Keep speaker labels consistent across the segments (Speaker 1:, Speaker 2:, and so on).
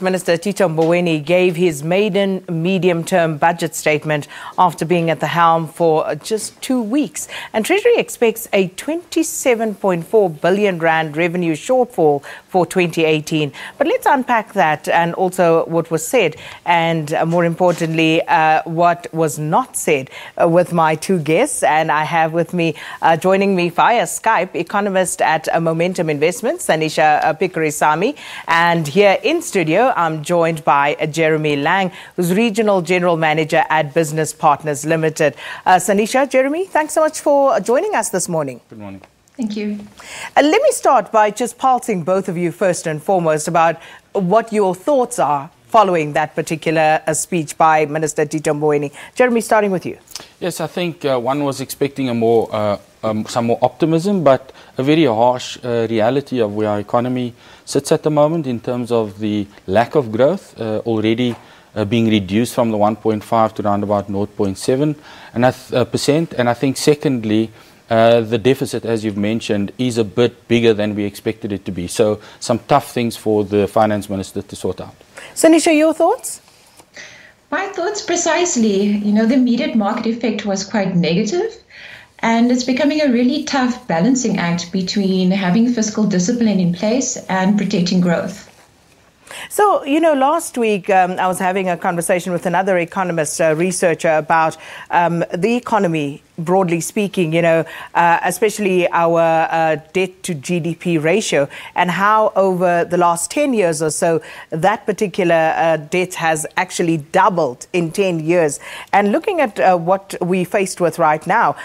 Speaker 1: Minister Tito Mboweni gave his maiden medium-term budget statement after being at the helm for just 2 weeks. And Treasury expects a 27.4 billion rand revenue shortfall for 2018. But let's unpack that and also what was said and more importantly, what was not said with my two guests. And I have with me, joining me via Skype, Economist at Momentum Investments Sanisha Packirisamy, and here in studio I'm joined by Jeremy Lang, who's Regional General Manager at Business Partners Limited. Sanisha, Jeremy, thanks so much for joining us this morning.
Speaker 2: Good morning.
Speaker 3: Thank you.
Speaker 1: Let me start by just pulsing both of you first and foremost about what your thoughts are following that particular speech by Minister Tito Mboweni. Jeremy, starting with you.
Speaker 2: Yes, I think one was expecting some more optimism, but a very harsh reality of where our economy sits at the moment in terms of the lack of growth, already being reduced from the 1.5 to around about 0.7%. And I think secondly, the deficit, as you've mentioned, is a bit bigger than we expected it to be. So some tough things for the Finance Minister to sort out.
Speaker 1: Sanisha, your thoughts?
Speaker 3: My thoughts precisely. The immediate market effect was quite negative. And it's becoming a really tough balancing act between having fiscal discipline in place and protecting growth.
Speaker 1: So, last week I was having a conversation with another economist, researcher, about the economy, broadly speaking, especially our debt to GDP ratio and how over the last 10 years or so, that particular debt has actually doubled in 10 years. And looking at what we're faced with right now,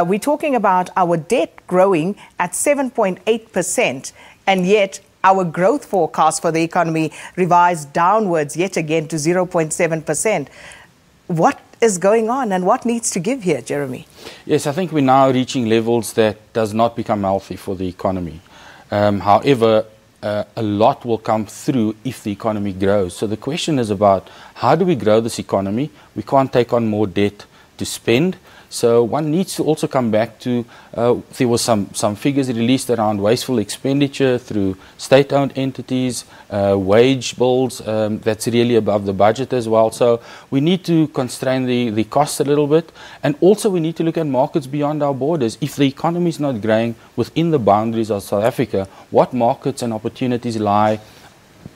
Speaker 1: we're talking about our debt growing at 7.8%, and yet our growth forecast for the economy revised downwards yet again to 0.7%. What is going on and what needs to give here, Jeremy?
Speaker 2: Yes, I think we're now reaching levels that does not become healthy for the economy. However, a lot will come through if the economy grows. So the question is about how do we grow this economy? We can't take on more debt to spend. So one needs to also come back to, there was some figures released around wasteful expenditure through state-owned entities, wage bills, that's really above the budget as well. So we need to constrain the costs a little bit. And also we need to look at markets beyond our borders. If the economy is not growing within the boundaries of South Africa, what markets and opportunities lie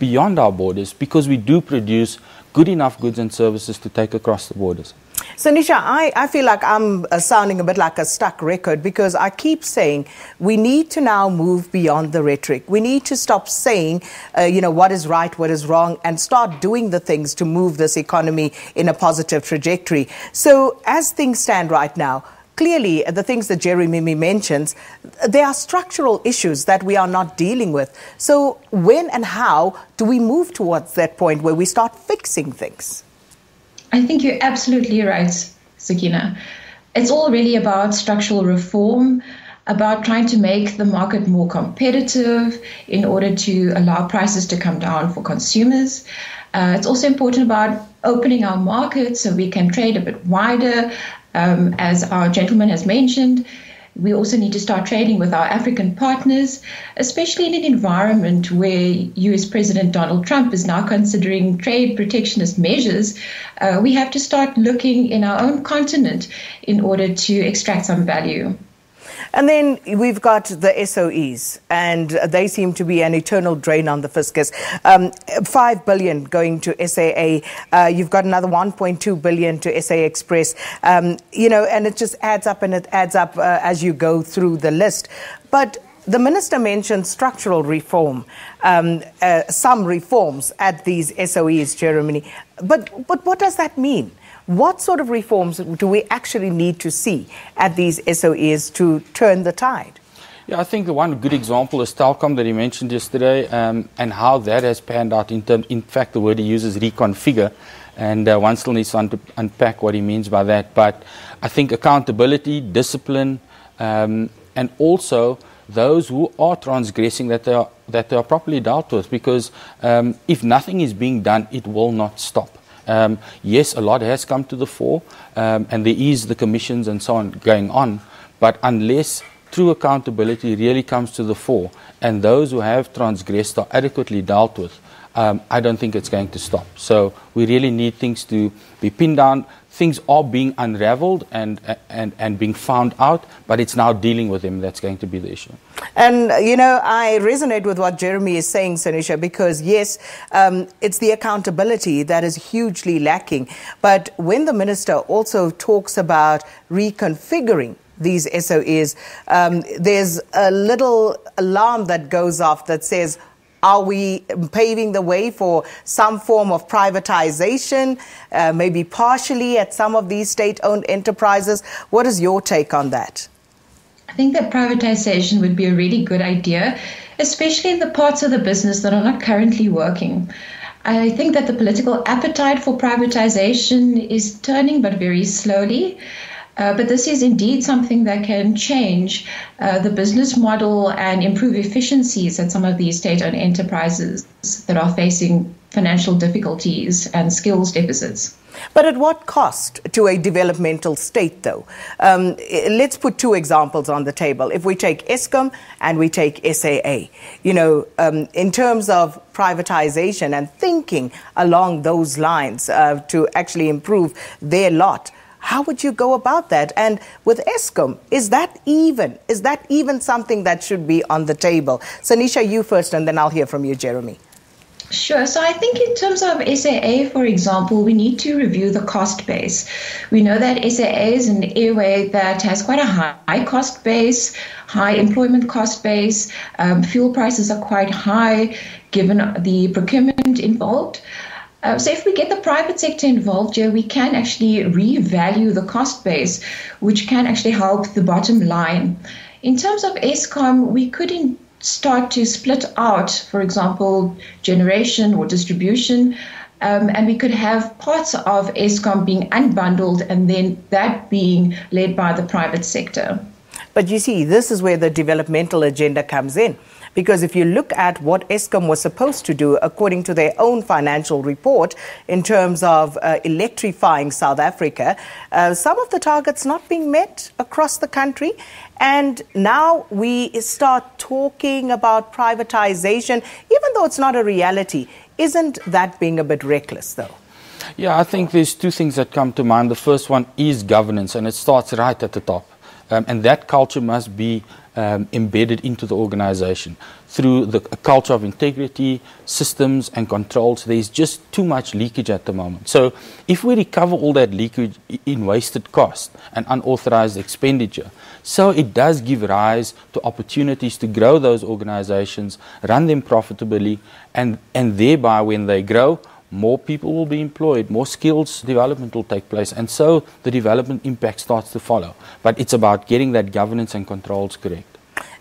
Speaker 2: beyond our borders? Because we do produce good enough goods and services to take across the borders.
Speaker 1: Sanisha, I feel like I'm sounding a bit like a stuck record because I keep saying we need to now move beyond the rhetoric. We need to stop saying, what is right, what is wrong, and start doing the things to move this economy in a positive trajectory. So as things stand right now, clearly, the things that Jeremy mentions, there are structural issues that we are not dealing with. So when and how do we move towards that point where we start fixing things?
Speaker 3: I think you're absolutely right, Sakina. It's all really about structural reform, about trying to make the market more competitive in order to allow prices to come down for consumers. It's also important about opening our markets so we can trade a bit wider. As our gentleman has mentioned, we also need to start trading with our African partners, especially in an environment where US President Donald Trump is now considering trade protectionist measures. We have to start looking in our own continent in order to extract some value.
Speaker 1: And then we've got the SOEs, and they seem to be an eternal drain on the fiscus. 5 billion going to SAA. You've got another 1.2 billion to SA Express. And it just adds up and it adds up as you go through the list. But the minister mentioned structural reform, some reforms at these SOEs, Jeremy. But what does that mean? What sort of reforms do we actually need to see at these SOEs to turn the tide?
Speaker 2: Yeah, I think the one good example is Telkom that he mentioned yesterday, and how that has panned out in fact, the word he uses, reconfigure, and one still needs to unpack what he means by that. But I think accountability, discipline, and also those who are transgressing that they are properly dealt with, because if nothing is being done, it will not stop. Yes, a lot has come to the fore, and there is the commissions and so on going on, but unless true accountability really comes to the fore and those who have transgressed are adequately dealt with, I don't think it's going to stop. So we really need things to be pinned down. Things are being unraveled and being found out, but it's now dealing with them that's going to be the issue.
Speaker 1: And, I resonate with what Jeremy is saying, Sanisha, because, yes, it's the accountability that is hugely lacking. But when the minister also talks about reconfiguring these SOEs, there's a little alarm that goes off that says, are we paving the way for some form of privatization, maybe partially at some of these state-owned enterprises? What is your take on that?
Speaker 3: I think that privatization would be a really good idea, especially in the parts of the business that are not currently working. I think that the political appetite for privatization is turning, but very slowly. But this is indeed something that can change the business model and improve efficiencies at some of these state-owned enterprises that are facing financial difficulties and skills deficits.
Speaker 1: But at what cost to a developmental state, though? Let's put two examples on the table. If we take Eskom and we take SAA, in terms of privatization and thinking along those lines to actually improve their lot, how would you go about that? And with Eskom, is that even something that should be on the table? Sanisha, you first, and then I'll hear from you, Jeremy.
Speaker 3: Sure. So I think in terms of SAA, for example, we need to review the cost base. We know that SAA is an airway that has quite a high cost base, high employment cost base. Fuel prices are quite high given the procurement involved. So if we get the private sector involved here, we can actually revalue the cost base, which can actually help the bottom line. In terms of Eskom, we could start to split out, for example, generation or distribution, and we could have parts of Eskom being unbundled and then that being led by the private sector.
Speaker 1: But you see, this is where the developmental agenda comes in. Because if you look at what Eskom was supposed to do, according to their own financial report, in terms of electrifying South Africa, some of the targets not being met across the country. And now we start talking about privatization, even though it's not a reality. Isn't that being a bit reckless, though?
Speaker 2: Yeah, I think there's two things that come to mind. The first one is governance, and it starts right at the top. And that culture must be embedded into the organization through a culture of integrity, systems and controls. There's just too much leakage at the moment. So if we recover all that leakage in wasted cost and unauthorized expenditure, so it does give rise to opportunities to grow those organizations, run them profitably, and thereby when they grow, more people will be employed, more skills development will take place, and so the development impact starts to follow. But it's about getting that governance and controls correct.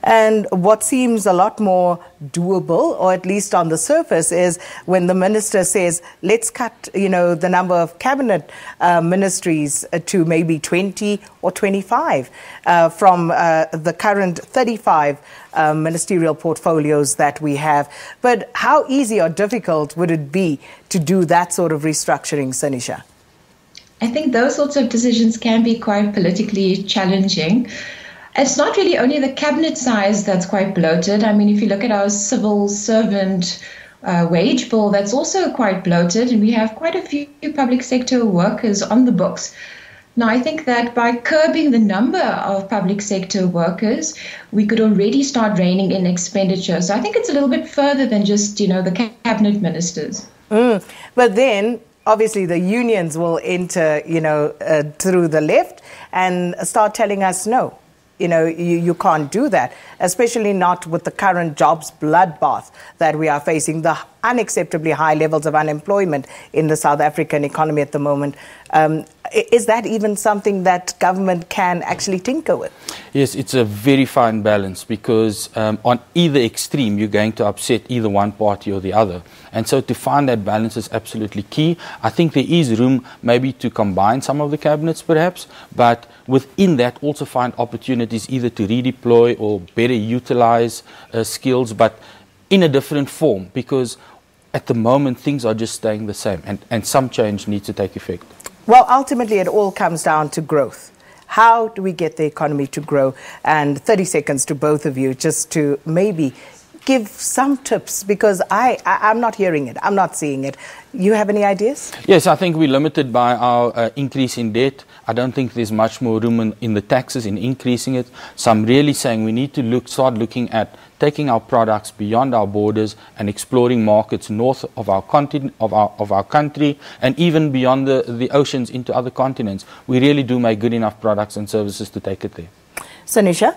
Speaker 1: And what seems a lot more doable, or at least on the surface, is when the minister says, let's cut, the number of cabinet ministries to maybe 20 or 25 from the current 35 ministerial portfolios that we have. But how easy or difficult would it be to do that sort of restructuring, Sanisha?
Speaker 3: I think those sorts of decisions can be quite politically challenging. It's not really only the cabinet size that's quite bloated. I mean, if you look at our civil servant wage bill, that's also quite bloated, and we have quite a few public sector workers on the books. Now, I think that by curbing the number of public sector workers, we could already start reining in expenditure. So I think it's a little bit further than just, the cabinet ministers.
Speaker 1: But then, obviously, the unions will enter, through the left and start telling us no. You can't do that, especially not with the current jobs bloodbath that we are facing, the unacceptably high levels of unemployment in the South African economy at the moment. Is that even something that government can actually tinker with?
Speaker 2: Yes, it's a very fine balance because on either extreme, you're going to upset either one party or the other. And so to find that balance is absolutely key. I think there is room maybe to combine some of the cabinets perhaps, but within that also find opportunities either to redeploy or better utilize skills, but in a different form, because at the moment things are just staying the same and some change needs to take effect.
Speaker 1: Well, ultimately, it all comes down to growth. How do we get the economy to grow? And 30 seconds to both of you, just to maybe give some tips, because I'm not hearing it. I'm not seeing it. You have any ideas?
Speaker 2: Yes, I think we're limited by our increase in debt. I don't think there's much more room in the taxes in increasing it. So I'm really saying we need to start looking at taking our products beyond our borders and exploring markets north of our continent, of our country, and even beyond the oceans into other continents. We really do make good enough products and services to take it there.
Speaker 1: Sanisha?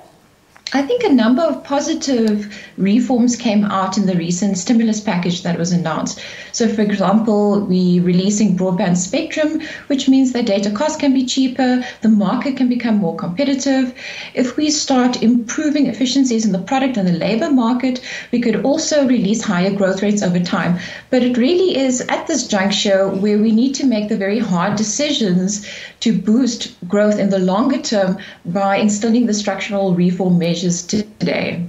Speaker 3: I think a number of positive reforms came out in the recent stimulus package that was announced. So, for example, we're releasing broadband spectrum, which means that data costs can be cheaper, the market can become more competitive. If we start improving efficiencies in the product and the labor market, we could also release higher growth rates over time. But it really is at this juncture where we need to make the very hard decisions to boost growth in the longer term by instilling the structural reform measures today.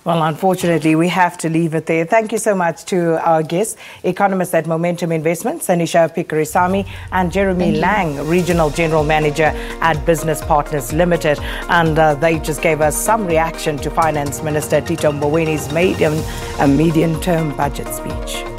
Speaker 1: Well, unfortunately, we have to leave it there. Thank you so much to our guests, economist at Momentum Investments, Sanisha Packirisamy, and Jeremy Lang, Regional General Manager at Business Partners Limited. And they just gave us some reaction to Finance Minister Tito Mboweni's medium-term budget speech.